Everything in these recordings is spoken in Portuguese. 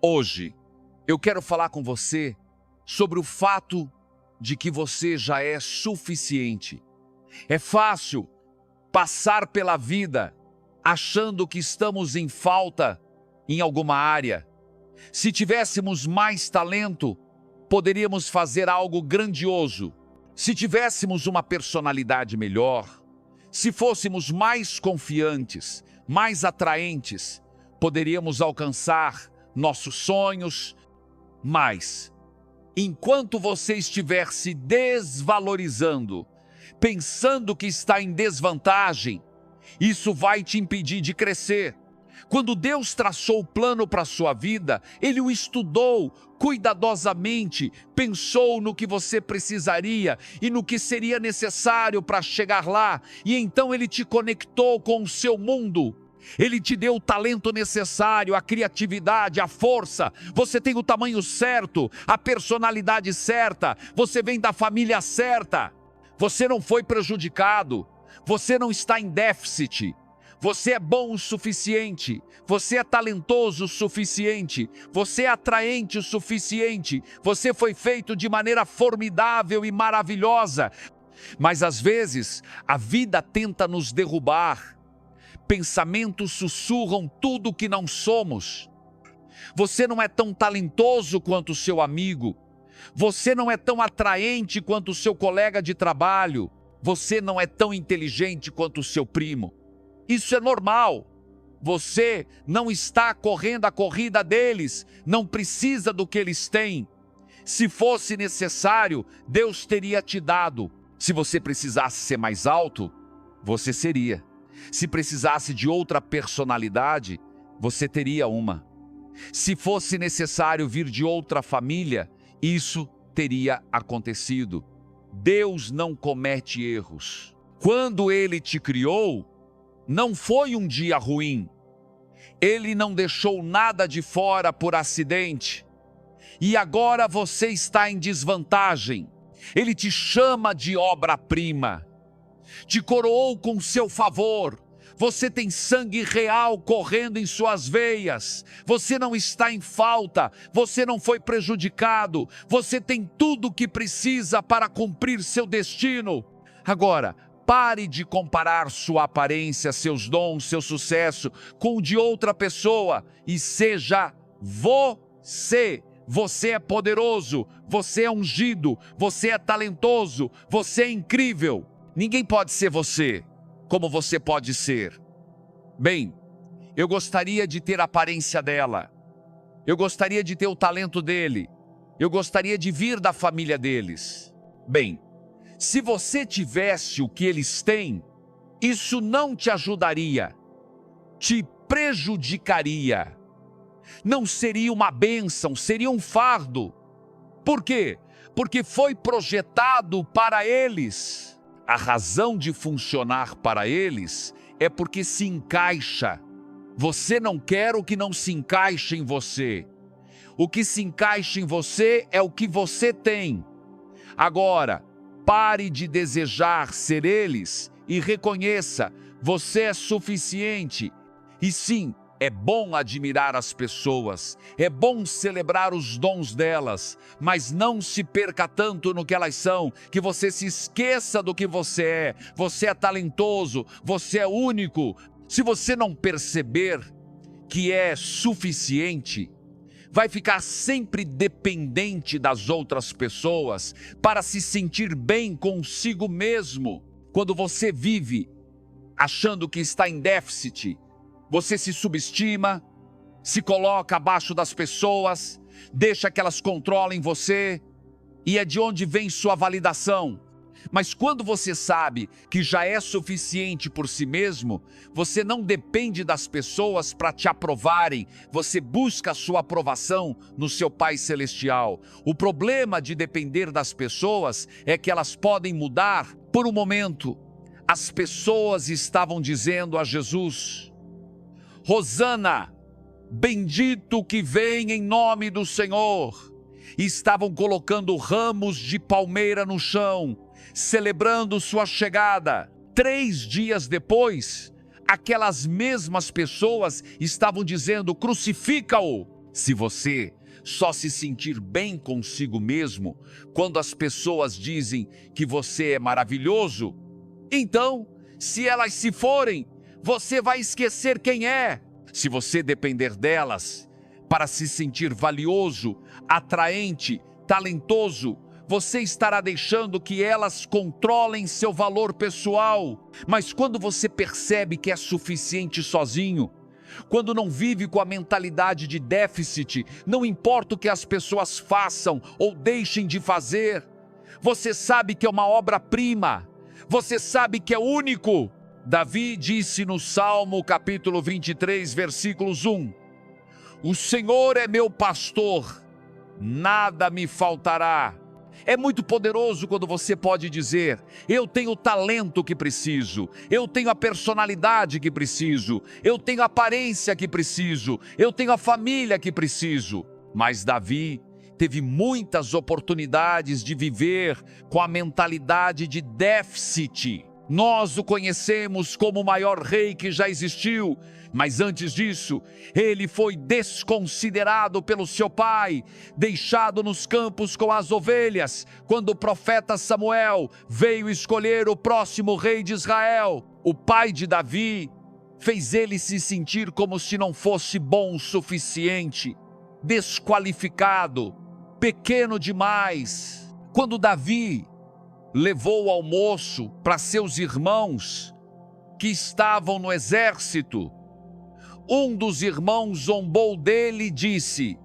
Hoje, eu quero falar com você sobre o fato de que você já é suficiente. É fácil passar pela vida achando que estamos em falta em alguma área. Se tivéssemos mais talento, poderíamos fazer algo grandioso. Se tivéssemos uma personalidade melhor, se fôssemos mais confiantes, mais atraentes, poderíamos alcançar nossos sonhos. Mas, enquanto você estiver se desvalorizando, pensando que está em desvantagem, isso vai te impedir de crescer. Quando Deus traçou o plano para a sua vida, Ele o estudou cuidadosamente, pensou no que você precisaria e no que seria necessário para chegar lá, e então Ele te conectou com o seu mundo. Ele te deu o talento necessário, a criatividade, a força. Você tem o tamanho certo, a personalidade certa, você vem da família certa. Você não foi prejudicado, você não está em déficit. Você é bom o suficiente, você é talentoso o suficiente, você é atraente o suficiente, você foi feito de maneira formidável e maravilhosa. Mas às vezes a vida tenta nos derrubar. Pensamentos sussurram tudo o que não somos. Você não é tão talentoso quanto o seu amigo. Você não é tão atraente quanto o seu colega de trabalho. Você não é tão inteligente quanto o seu primo. Isso é normal. Você não está correndo a corrida deles, não precisa do que eles têm. Se fosse necessário, Deus teria te dado. Se você precisasse ser mais alto, você seria. Se precisasse de outra personalidade, você teria uma. Se fosse necessário vir de outra família, isso teria acontecido. Deus não comete erros. Quando Ele te criou, não foi um dia ruim. Ele não deixou nada de fora por acidente. E agora você está em desvantagem. Ele te chama de obra-prima. Te coroou com seu favor. Você tem sangue real correndo em suas veias. Você não está em falta. Você não foi prejudicado. Você tem tudo o que precisa para cumprir seu destino. Agora, pare de comparar sua aparência, seus dons, seu sucesso com o de outra pessoa e seja você. Você é poderoso, você é ungido, você é talentoso, você é incrível. Ninguém pode ser você como você pode ser. Bem, eu gostaria de ter a aparência dela. Eu gostaria de ter o talento dele. Eu gostaria de vir da família deles. Bem, se você tivesse o que eles têm, isso não te ajudaria, te prejudicaria. Não seria uma bênção, seria um fardo. Por quê? Porque foi projetado para eles. A razão de funcionar para eles é porque se encaixa. Você não quer o que não se encaixa em você. O que se encaixa em você é o que você tem. Agora, pare de desejar ser eles e reconheça, você é suficiente. E sim, é bom admirar as pessoas, é bom celebrar os dons delas, mas não se perca tanto no que elas são, que você se esqueça do que você é. Você é talentoso, você é único. Se você não perceber que é suficiente, vai ficar sempre dependente das outras pessoas para se sentir bem consigo mesmo. Quando você vive achando que está em déficit, você se subestima, se coloca abaixo das pessoas, deixa que elas controlem você, e é de onde vem sua validação. Mas quando você sabe que já é suficiente por si mesmo, você não depende das pessoas para te aprovarem, você busca a sua aprovação no seu Pai Celestial. O problema de depender das pessoas é que elas podem mudar por um momento. As pessoas estavam dizendo a Jesus: Hosana, bendito que vem em nome do Senhor. E estavam colocando ramos de palmeira no chão, celebrando sua chegada. 3 dias depois, aquelas mesmas pessoas estavam dizendo: crucifica-o. Se você só se sentir bem consigo mesmo quando as pessoas dizem que você é maravilhoso, então, se elas se forem, você vai esquecer quem é. Se você depender delas para se sentir valioso, atraente, talentoso, você estará deixando que elas controlem seu valor pessoal. Mas quando você percebe que é suficiente sozinho, quando não vive com a mentalidade de déficit, não importa o que as pessoas façam ou deixem de fazer, você sabe que é uma obra-prima, você sabe que é único. Davi disse no Salmo capítulo 23, versículos 1: O Senhor é meu pastor, nada me faltará. É muito poderoso quando você pode dizer: eu tenho o talento que preciso, eu tenho a personalidade que preciso, eu tenho a aparência que preciso, eu tenho a família que preciso. Mas Davi teve muitas oportunidades de viver com a mentalidade de déficit. Nós o conhecemos como o maior rei que já existiu, mas antes disso, ele foi desconsiderado pelo seu pai, deixado nos campos com as ovelhas, quando o profeta Samuel veio escolher o próximo rei de Israel. O pai de Davi fez ele se sentir como se não fosse bom o suficiente, desqualificado, pequeno demais. Quando Davi levou o almoço para seus irmãos que estavam no exército, um dos irmãos zombou dele e disse: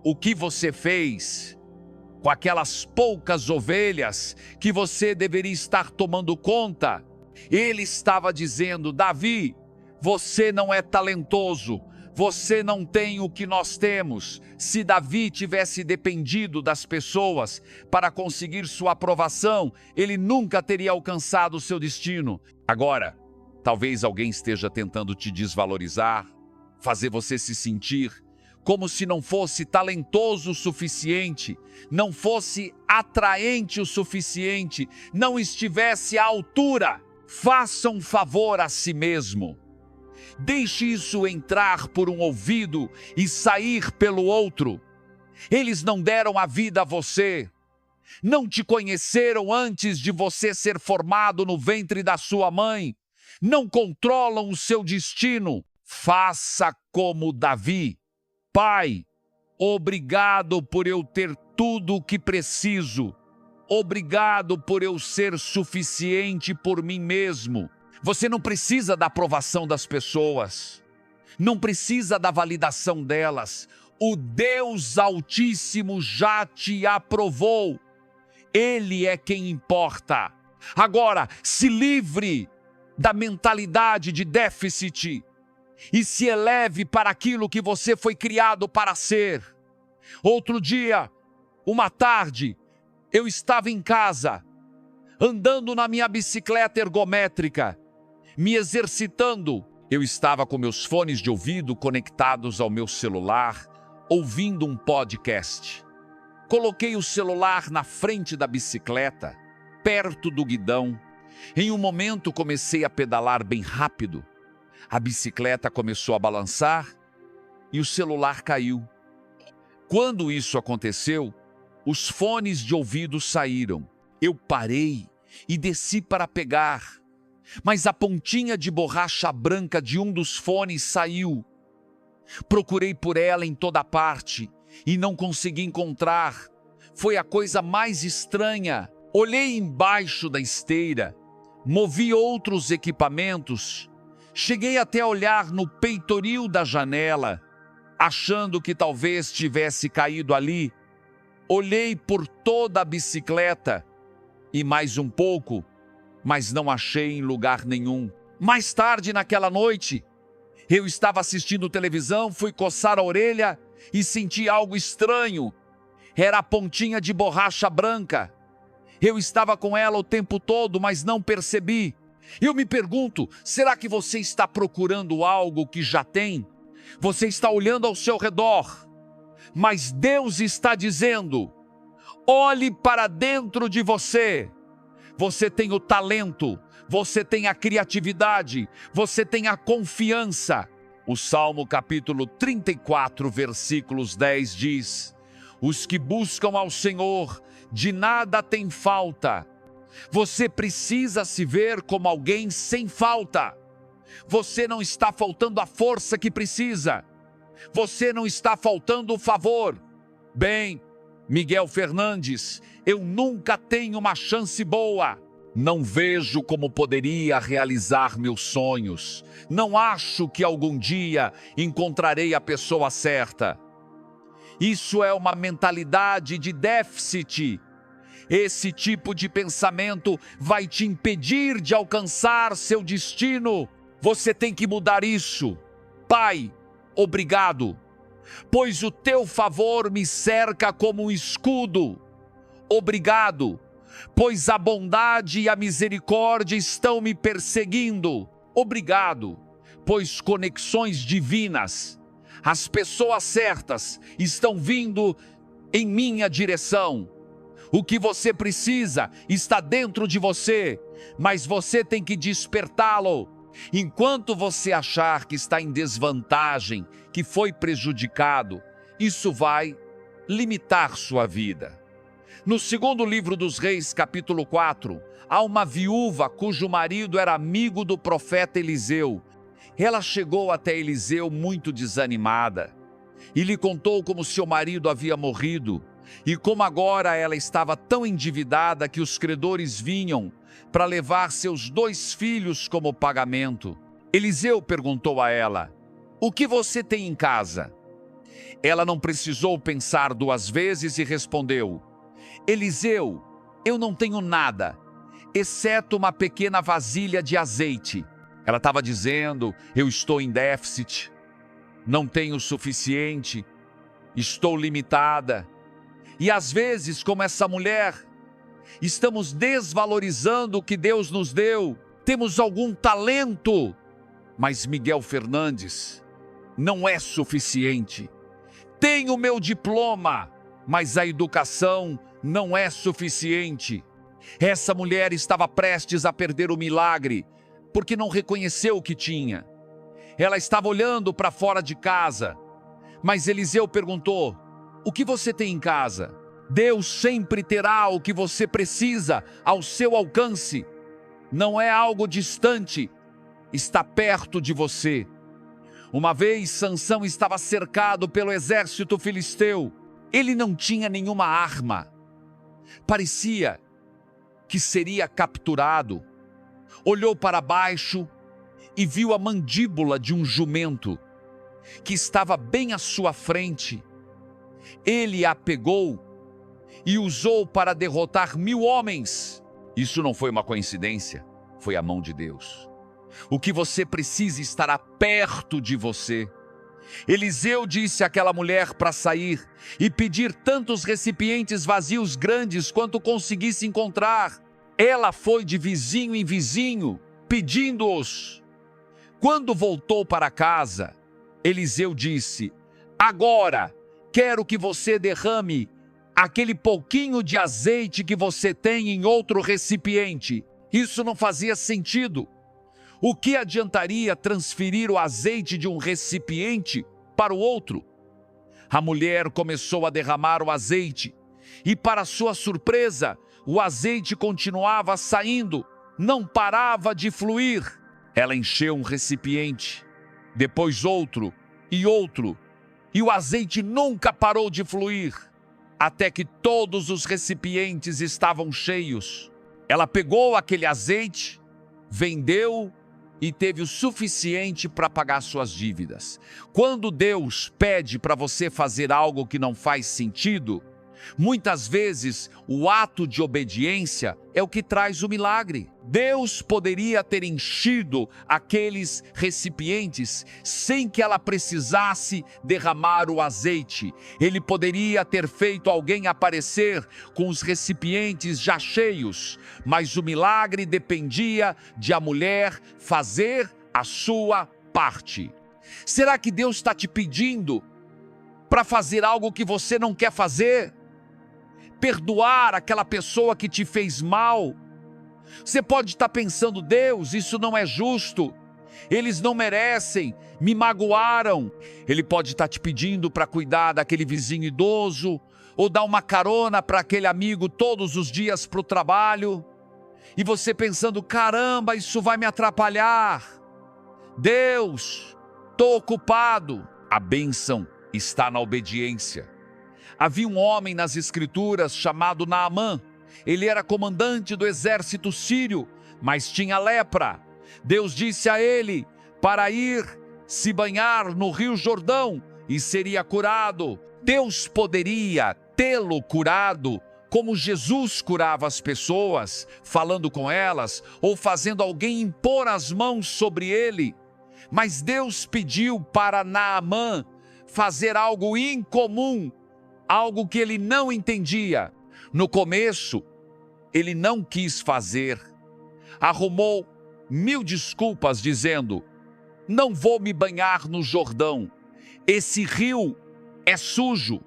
o que você fez com aquelas poucas ovelhas que você deveria estar tomando conta? Ele estava dizendo: Davi, você não é talentoso, você não tem o que nós temos. Se Davi tivesse dependido das pessoas para conseguir sua aprovação, ele nunca teria alcançado o seu destino. Agora, talvez alguém esteja tentando te desvalorizar, fazer você se sentir como se não fosse talentoso o suficiente, não fosse atraente o suficiente, não estivesse à altura. Faça um favor a si mesmo. Deixe isso entrar por um ouvido e sair pelo outro. Eles não deram a vida a você. Não te conheceram antes de você ser formado no ventre da sua mãe. Não controlam o seu destino. Faça como Davi. Pai, obrigado por eu ter tudo o que preciso. Obrigado por eu ser suficiente por mim mesmo. Você não precisa da aprovação das pessoas, não precisa da validação delas. O Deus Altíssimo já te aprovou. Ele é quem importa. Agora, se livre da mentalidade de déficit e se eleve para aquilo que você foi criado para ser. Outro dia, uma tarde, eu estava em casa, andando na minha bicicleta ergométrica, me exercitando. Eu estava com meus fones de ouvido conectados ao meu celular, ouvindo um podcast. Coloquei o celular na frente da bicicleta, perto do guidão. Em um momento comecei a pedalar bem rápido. A bicicleta começou a balançar e o celular caiu. Quando isso aconteceu, os fones de ouvido saíram. Eu parei e desci para pegar, mas a pontinha de borracha branca de um dos fones saiu. Procurei por ela em toda parte e não consegui encontrar. Foi a coisa mais estranha. Olhei embaixo da esteira, movi outros equipamentos, cheguei até a olhar no peitoril da janela, achando que talvez tivesse caído ali. Olhei por toda a bicicleta e mais um pouco, mas não achei em lugar nenhum. Mais tarde naquela noite, eu estava assistindo televisão, fui coçar a orelha e senti algo estranho. Era a pontinha de borracha branca. Eu estava com ela o tempo todo, mas não percebi. Eu me pergunto, será que você está procurando algo que já tem? Você está olhando ao seu redor, mas Deus está dizendo: olhe para dentro de você. Você tem o talento, você tem a criatividade, você tem a confiança. O Salmo capítulo 34, versículos 10 diz: os que buscam ao Senhor de nada têm falta. Você precisa se ver como alguém sem falta. Você não está faltando a força que precisa. Você não está faltando o favor. Bem, Miguel Fernandes, eu nunca tenho uma chance boa. Não vejo como poderia realizar meus sonhos. Não acho que algum dia encontrarei a pessoa certa. Isso é uma mentalidade de déficit. Esse tipo de pensamento vai te impedir de alcançar seu destino. Você tem que mudar isso. Pai, obrigado, pois o teu favor me cerca como um escudo. Obrigado, pois a bondade e a misericórdia estão me perseguindo. Obrigado, pois conexões divinas, as pessoas certas estão vindo em minha direção. O que você precisa está dentro de você, mas você tem que despertá-lo. Enquanto você achar que está em desvantagem, que foi prejudicado, isso vai limitar sua vida. No segundo livro dos Reis, capítulo 4, há uma viúva cujo marido era amigo do profeta Eliseu. Ela chegou até Eliseu muito desanimada e lhe contou como seu marido havia morrido e como agora ela estava tão endividada que os credores vinham para levar seus 2 filhos como pagamento. Eliseu perguntou a ela: o que você tem em casa? Ela não precisou pensar 2 vezes e respondeu: Eliseu, eu não tenho nada, exceto uma pequena vasilha de azeite. Ela estava dizendo: eu estou em déficit, não tenho o suficiente, estou limitada. E às vezes, como essa mulher, estamos desvalorizando o que Deus nos deu. Temos algum talento, mas Miguel Fernandes, não é suficiente. Tenho o meu diploma, mas a educação não é suficiente. Essa mulher estava prestes a perder o milagre, porque não reconheceu o que tinha. Ela estava olhando para fora de casa, mas Eliseu perguntou: o que você tem em casa? Deus sempre terá o que você precisa ao seu alcance. Não é algo distante, está perto de você. Uma vez Sansão estava cercado pelo exército filisteu. Ele não tinha nenhuma arma. Parecia que seria capturado. Olhou para baixo e viu a mandíbula de um jumento que estava bem à sua frente. Ele a pegou e usou para derrotar 1000 homens. Isso não foi uma coincidência, foi a mão de Deus. O que você precisa estará perto de você. Eliseu disse àquela mulher para sair e pedir tantos recipientes vazios grandes quanto conseguisse encontrar. Ela foi de vizinho em vizinho, pedindo-os. Quando voltou para casa, Eliseu disse: agora quero que você derrame aquele pouquinho de azeite que você tem em outro recipiente. Isso não fazia sentido. O que adiantaria transferir o azeite de um recipiente para o outro? A mulher começou a derramar o azeite e, para sua surpresa, o azeite continuava saindo, não parava de fluir. Ela encheu um recipiente, depois outro, e o azeite nunca parou de fluir, até que todos os recipientes estavam cheios. Ela pegou aquele azeite, vendeu e teve o suficiente para pagar suas dívidas. Quando Deus pede para você fazer algo que não faz sentido, muitas vezes o ato de obediência é o que traz o milagre. Deus poderia ter enchido aqueles recipientes sem que ela precisasse derramar o azeite. Ele poderia ter feito alguém aparecer com os recipientes já cheios, mas o milagre dependia de a mulher fazer a sua parte. Será que Deus está te pedindo para fazer algo que você não quer fazer? Perdoar aquela pessoa que te fez mal? Você pode estar pensando: Deus, isso não é justo. Eles não merecem, me magoaram. Ele pode estar te pedindo para cuidar daquele vizinho idoso, ou dar uma carona para aquele amigo todos os dias para o trabalho. E você pensando, caramba, isso vai me atrapalhar. Deus, estou ocupado. A bênção está na obediência. Havia um homem nas Escrituras chamado Naamã. Ele era comandante do exército sírio, mas tinha lepra. Deus disse a ele para ir se banhar no Rio Jordão e seria curado. Deus poderia tê-lo curado, como Jesus curava as pessoas, falando com elas ou fazendo alguém impor as mãos sobre ele. Mas Deus pediu para Naamã fazer algo incomum, algo que ele não entendia. No começo, ele não quis fazer. Arrumou 1000 desculpas dizendo: não vou me banhar no Jordão. Esse rio é sujo.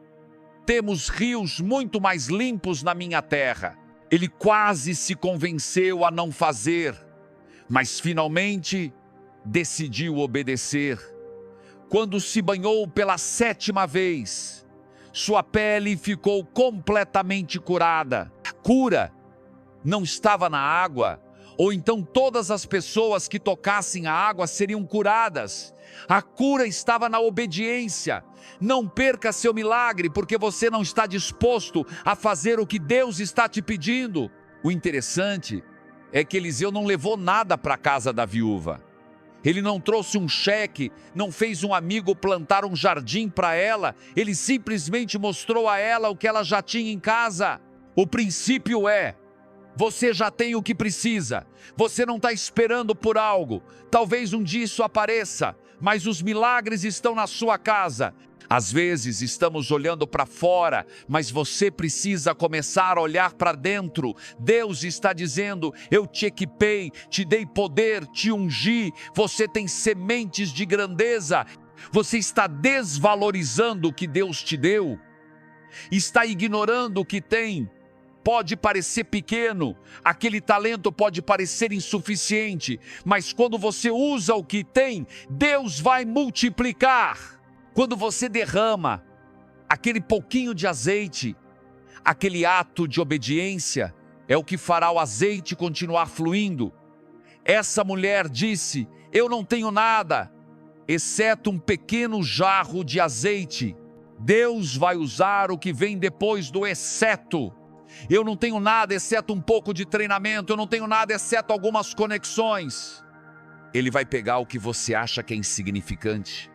Temos rios muito mais limpos na minha terra. Ele quase se convenceu a não fazer, mas finalmente decidiu obedecer. Quando se banhou pela 7ª vez, sua pele ficou completamente curada. A cura não estava na água, ou então todas as pessoas que tocassem a água seriam curadas. A cura estava na obediência. Não perca seu milagre porque você não está disposto a fazer o que Deus está te pedindo. O interessante é que Eliseu não levou nada para a casa da viúva. Ele não trouxe um cheque, não fez um amigo plantar um jardim para ela. Ele simplesmente mostrou a ela o que ela já tinha em casa. O princípio é: você já tem o que precisa. Você não está esperando por algo. Talvez um dia isso apareça, mas os milagres estão na sua casa. Às vezes estamos olhando para fora, mas você precisa começar a olhar para dentro. Deus está dizendo: eu te equipei, te dei poder, te ungi. Você tem sementes de grandeza. Você está desvalorizando o que Deus te deu. Está ignorando o que tem. Pode parecer pequeno, aquele talento pode parecer insuficiente, mas quando você usa o que tem, Deus vai multiplicar. Quando você derrama aquele pouquinho de azeite, aquele ato de obediência é o que fará o azeite continuar fluindo. Essa mulher disse: eu não tenho nada, exceto um pequeno jarro de azeite. Deus vai usar o que vem depois do exceto. Eu não tenho nada exceto um pouco de treinamento, eu não tenho nada exceto algumas conexões. Ele vai pegar o que você acha que é insignificante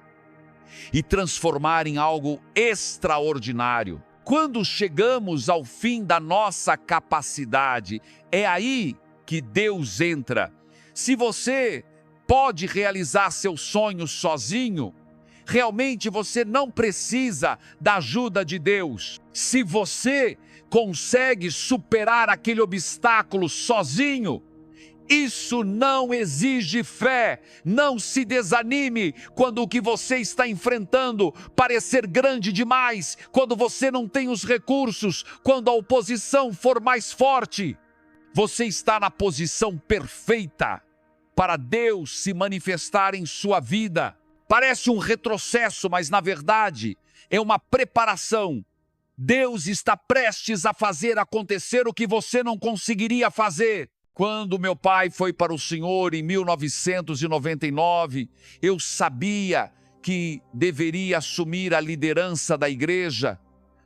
e transformar em algo extraordinário. Quando chegamos ao fim da nossa capacidade, é aí que Deus entra. Se você pode realizar seus sonhos sozinho, realmente você não precisa da ajuda de Deus. Se você consegue superar aquele obstáculo sozinho, isso não exige fé. Não se desanime quando o que você está enfrentando parecer grande demais, quando você não tem os recursos, quando a oposição for mais forte. Você está na posição perfeita para Deus se manifestar em sua vida. Parece um retrocesso, mas na verdade é uma preparação. Deus está prestes a fazer acontecer o que você não conseguiria fazer. Quando meu pai foi para o Senhor em 1999, eu sabia que deveria assumir a liderança da igreja,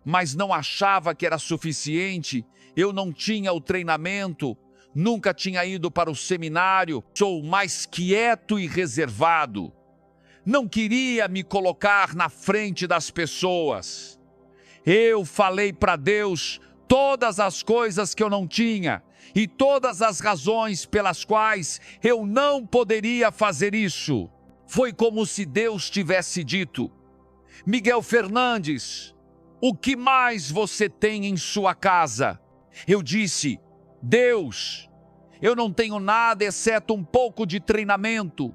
mas não achava que era suficiente. Eu não tinha o treinamento, nunca tinha ido para o seminário, sou mais quieto e reservado. Não queria me colocar na frente das pessoas. Eu falei para Deus todas as coisas que eu não tinha e todas as razões pelas quais eu não poderia fazer isso. Foi como se Deus tivesse dito: Miguel Fernandes, o que mais você tem em sua casa? Eu disse: Deus, eu não tenho nada exceto um pouco de treinamento,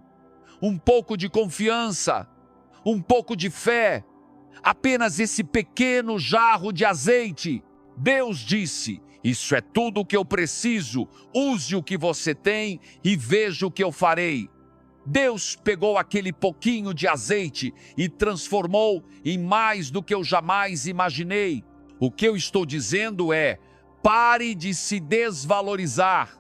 um pouco de confiança, um pouco de fé, apenas esse pequeno jarro de azeite. Deus disse: isso é tudo o que eu preciso, use o que você tem e veja o que eu farei. Deus pegou aquele pouquinho de azeite e transformou em mais do que eu jamais imaginei. O que eu estou dizendo é: pare de se desvalorizar.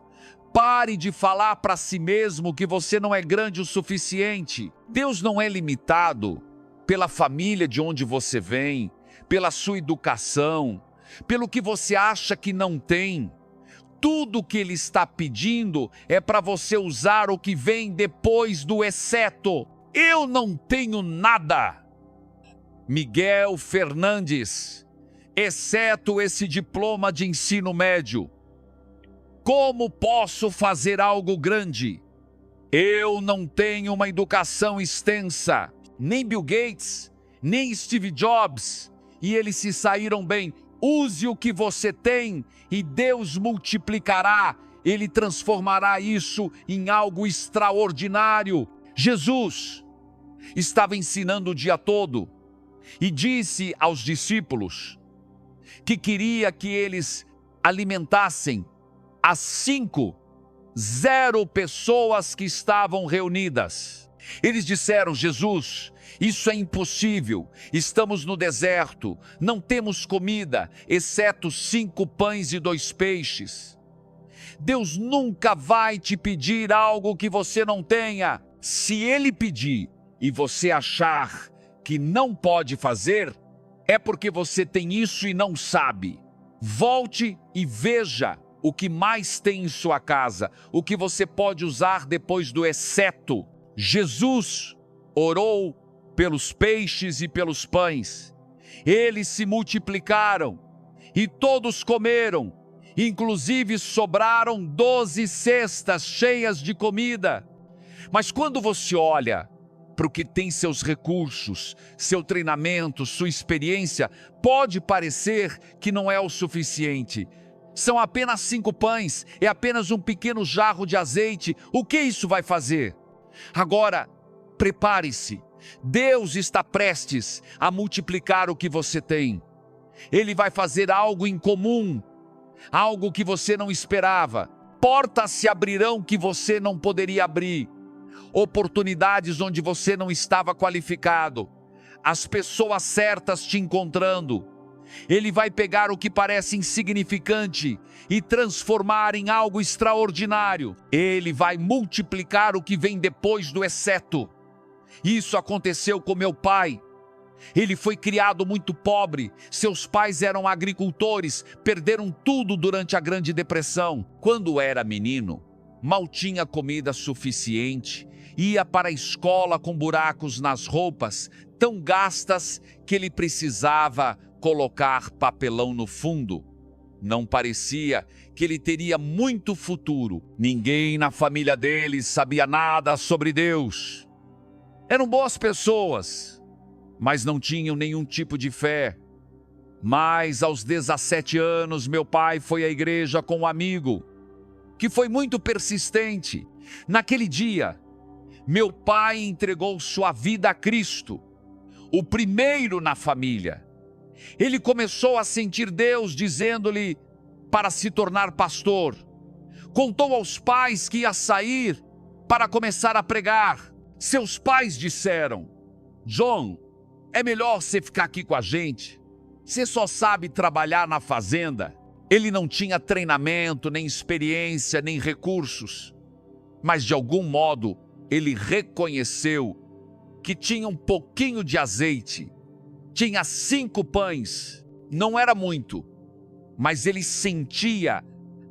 Pare de falar para si mesmo que você não é grande o suficiente. Deus não é limitado pela família de onde você vem, pela sua educação, pelo que você acha que não tem. Tudo o que Ele está pedindo é para você usar o que vem depois do exceto. Eu não tenho nada, Miguel Fernandes, exceto esse diploma de ensino médio. Como posso fazer algo grande? Eu não tenho uma educação extensa, nem Bill Gates, nem Steve Jobs, e eles se saíram bem. Use o que você tem e Deus multiplicará. Ele transformará isso em algo extraordinário. Jesus estava ensinando o dia todo e disse aos discípulos que queria que eles alimentassem as 0 pessoas que estavam reunidas. Eles disseram: Jesus, isso é impossível, estamos no deserto, não temos comida, exceto 5 pães e 2 peixes. Deus nunca vai te pedir algo que você não tenha. Se Ele pedir e você achar que não pode fazer, é porque você tem isso e não sabe. Volte e veja o que mais tem em sua casa, o que você pode usar depois do exceto. Jesus orou pelos peixes e pelos pães. Eles se multiplicaram e todos comeram. Inclusive sobraram 12 cestas cheias de comida. Mas quando você olha para o que tem seus recursos, seu treinamento, sua experiência, pode parecer que não é o suficiente. São apenas 5 pães, é apenas um pequeno jarro de azeite. O que isso vai fazer? Agora, prepare-se. Deus está prestes a multiplicar o que você tem. Ele vai fazer algo incomum, algo que você não esperava. Portas se abrirão que você não poderia abrir. Oportunidades onde você não estava qualificado. As pessoas certas te encontrando. Ele vai pegar o que parece insignificante e transformar em algo extraordinário. Ele vai multiplicar o que vem depois do exceto. Isso aconteceu com meu pai. Ele foi criado muito pobre. Seus pais eram agricultores, perderam tudo durante a Grande Depressão. Quando era menino, mal tinha comida suficiente. Ia para a escola com buracos nas roupas, tão gastas que ele precisava colocar papelão no fundo. Não parecia que ele teria muito futuro. Ninguém na família dele sabia nada sobre Deus. Eram boas pessoas, mas não tinham nenhum tipo de fé. Mas aos 17 anos, meu pai foi à igreja com um amigo, que foi muito persistente. Naquele dia, meu pai entregou sua vida a Cristo, o primeiro na família. Ele começou a sentir Deus dizendo-lhe para se tornar pastor. Contou aos pais que ia sair para começar a pregar. Seus pais disseram: John, é melhor você ficar aqui com a gente. Você só sabe trabalhar na fazenda. Ele não tinha treinamento, nem experiência, nem recursos. Mas de algum modo ele reconheceu que tinha um pouquinho de azeite. Tinha 5 pães, não era muito, mas ele sentia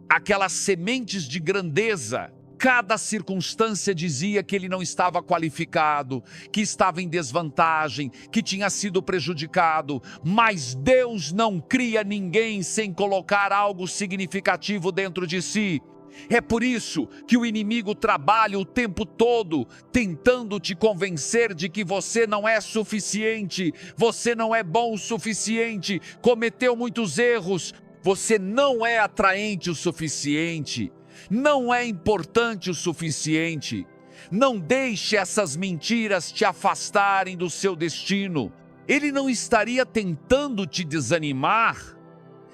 aquelas sementes de grandeza. Cada circunstância dizia que ele não estava qualificado, que estava em desvantagem, que tinha sido prejudicado. Mas Deus não cria ninguém sem colocar algo significativo dentro de si. É por isso que o inimigo trabalha o tempo todo, tentando te convencer de que você não é suficiente, você não é bom o suficiente, cometeu muitos erros, você não é atraente o suficiente, não é importante o suficiente. Não deixe essas mentiras te afastarem do seu destino. Ele não estaria tentando te desanimar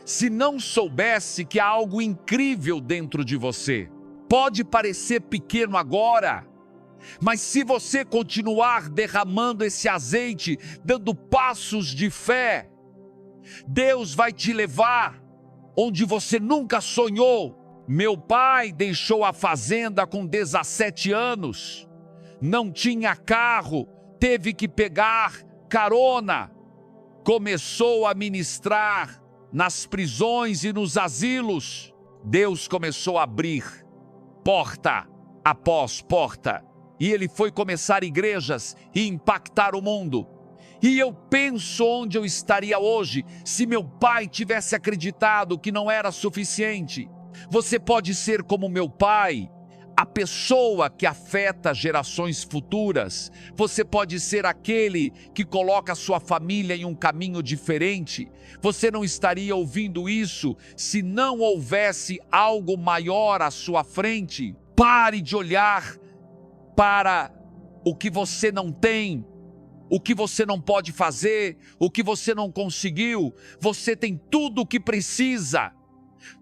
se não soubesse que há algo incrível dentro de você. Pode parecer pequeno agora, Mas se você continuar derramando esse azeite, dando passos de fé, Deus vai te levar onde você nunca sonhou. Meu pai deixou a fazenda com 17 anos, não tinha carro, teve que pegar carona, começou a ministrar nas prisões e nos asilos. Deus começou a abrir porta após porta, e ele foi começar igrejas e impactar o mundo. E eu penso onde eu estaria hoje se meu pai tivesse acreditado que não era suficiente. Você pode ser como meu pai, a pessoa que afeta gerações futuras. Você pode ser aquele que coloca a sua família em um caminho diferente. Você não estaria ouvindo isso se não houvesse algo maior à sua frente. Pare de olhar para o que você não tem, o que você não pode fazer, o que você não conseguiu. Você tem tudo o que precisa.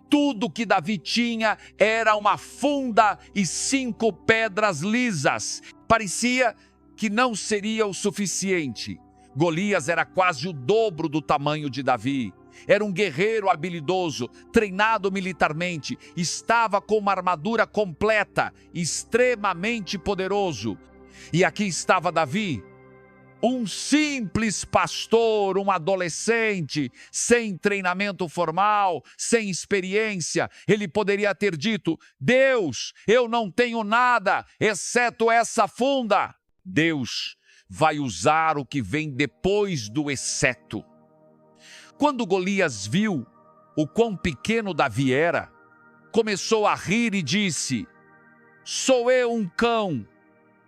Tudo que Davi tinha era uma funda e 5 pedras lisas. Parecia que não seria o suficiente. Golias era quase o dobro do tamanho de Davi. Era um guerreiro habilidoso, treinado militarmente, estava com uma armadura completa, extremamente poderoso. E aqui estava Davi, um simples pastor, um adolescente, sem treinamento formal, sem experiência. Ele poderia ter dito: Deus, eu não tenho nada, exceto essa funda. Deus vai usar o que vem depois do exceto. Quando Golias viu o quão pequeno Davi era, começou a rir e disse: sou eu um cão,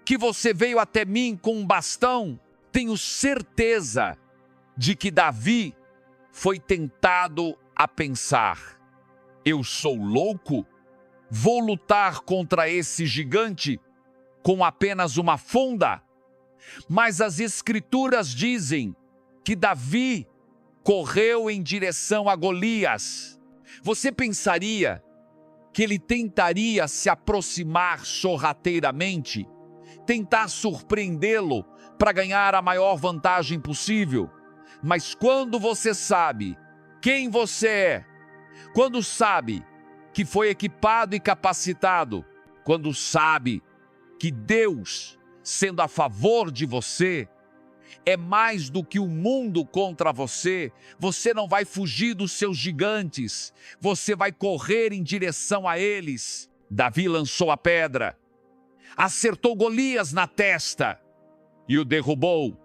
que você veio até mim com um bastão? Tenho certeza de que Davi foi tentado a pensar: eu sou louco? Vou lutar contra esse gigante com apenas uma funda? Mas as Escrituras dizem que Davi correu em direção a Golias. Você pensaria que ele tentaria se aproximar sorrateiramente, tentar surpreendê-lo para ganhar a maior vantagem possível? Mas quando você sabe quem você é, quando sabe que foi equipado e capacitado, quando sabe que Deus, sendo a favor de você, é mais do que o mundo contra você, você não vai fugir dos seus gigantes, você vai correr em direção a eles. Davi lançou a pedra, acertou Golias na testa e o derrubou.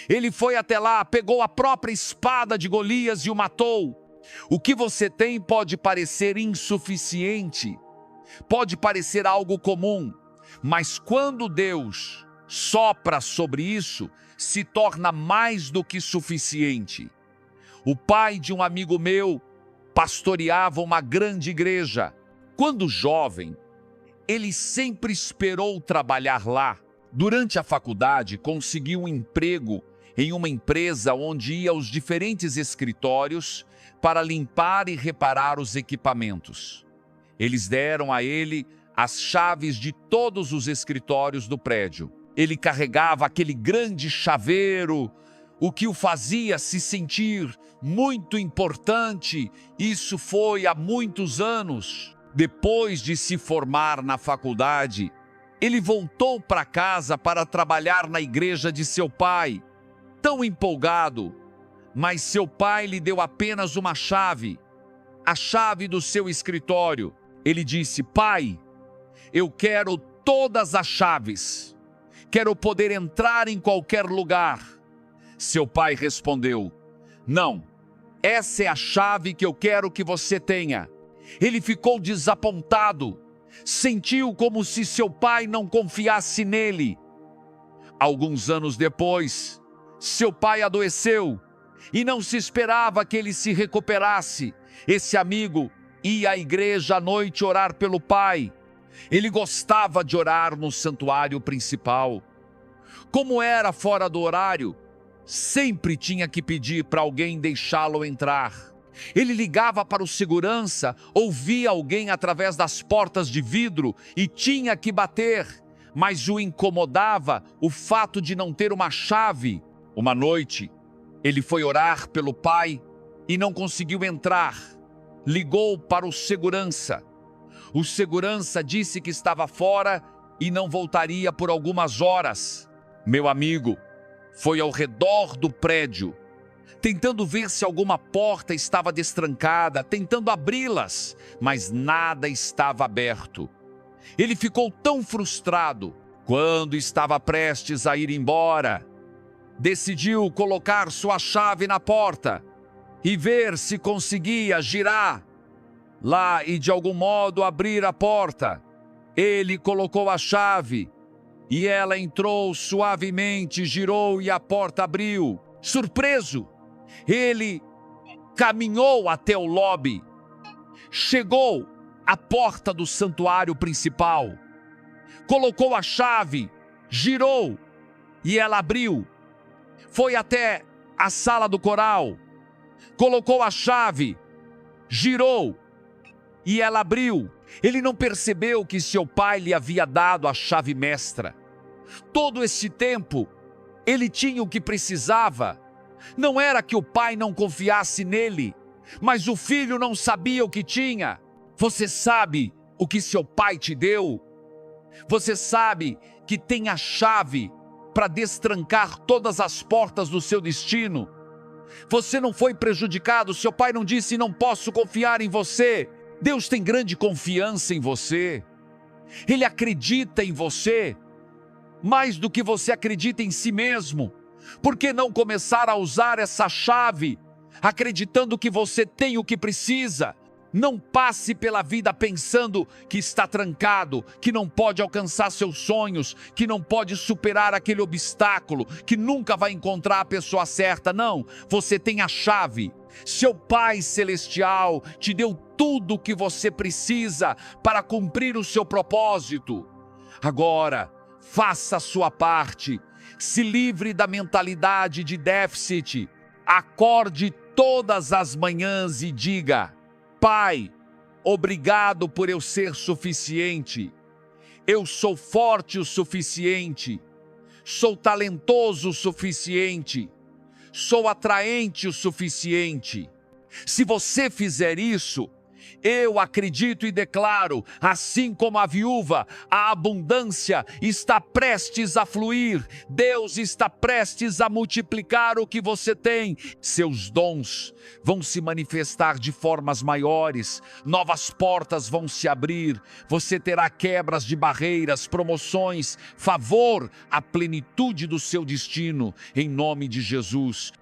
Ele foi até lá, pegou a própria espada de Golias e o matou. O que você tem pode parecer insuficiente, pode parecer algo comum, mas quando Deus sopra sobre isso, se torna mais do que suficiente. O pai de um amigo meu pastoreava uma grande igreja. Quando jovem, ele sempre esperou trabalhar lá. Durante a faculdade, conseguiu um emprego em uma empresa onde ia aos diferentes escritórios para limpar e reparar os equipamentos. Eles deram a ele as chaves de todos os escritórios do prédio. Ele carregava aquele grande chaveiro, o que o fazia se sentir muito importante. Isso foi há muitos anos. Depois de se formar na faculdade, ele voltou para casa para trabalhar na igreja de seu pai, tão empolgado, mas seu pai lhe deu apenas uma chave, a chave do seu escritório. Ele disse: pai, eu quero todas as chaves. Quero poder entrar em qualquer lugar. Seu pai respondeu: não, essa é a chave que eu quero que você tenha. Ele ficou desapontado, sentiu como se seu pai não confiasse nele. Alguns anos depois, seu pai adoeceu e não se esperava que ele se recuperasse. Esse amigo ia à igreja à noite orar pelo pai. Ele gostava de orar no santuário principal. Como era fora do horário, sempre tinha que pedir para alguém deixá-lo entrar. Ele ligava para o segurança, ouvia alguém através das portas de vidro e tinha que bater. mas o incomodava o fato de não ter uma chave. Uma noite, ele foi orar pelo pai e não conseguiu entrar. Ligou para o segurança. O segurança disse que estava fora e não voltaria por algumas horas. Meu amigo foi ao redor do prédio, tentando ver se alguma porta estava destrancada, tentando abri-las, mas nada estava aberto. Ele ficou tão frustrado. Quando estava prestes a ir embora, decidiu colocar sua chave na porta e ver se conseguia girar lá e de algum modo abrir a porta. Ele colocou a chave e ela entrou suavemente, girou e a porta abriu. Surpreso, ele caminhou até o lobby, chegou à porta do santuário principal, colocou a chave, girou e ela abriu. Foi até a sala do coral, colocou a chave, girou e ela abriu. Ele não percebeu que seu pai lhe havia dado a chave mestra. Todo esse tempo, ele tinha o que precisava. Não era que o pai não confiasse nele, mas o filho não sabia o que tinha. Você sabe o que seu pai te deu? Você sabe que tem a chave para destrancar todas as portas do seu destino. Você não foi prejudicado, seu pai não disse não posso confiar em você. Deus tem grande confiança em você. Ele acredita em você mais do que você acredita em si mesmo. Por que não começar a usar essa chave, acreditando que você tem o que precisa? Não passe pela vida pensando que está trancado, que não pode alcançar seus sonhos, que não pode superar aquele obstáculo, que nunca vai encontrar a pessoa certa. Não, você tem a chave. Seu Pai Celestial te deu tudo o que você precisa para cumprir o seu propósito. Agora, faça a sua parte. Se livre da mentalidade de déficit. Acorde todas as manhãs e diga: Pai, obrigado por eu ser suficiente. Eu sou forte o suficiente. Sou talentoso o suficiente. Sou atraente o suficiente. Se você fizer isso, eu acredito e declaro, assim como a viúva, a abundância está prestes a fluir. Deus está prestes a multiplicar o que você tem. Seus dons vão se manifestar de formas maiores. Novas portas vão se abrir. Você terá quebras de barreiras, promoções, favor, a plenitude do seu destino. Em nome de Jesus.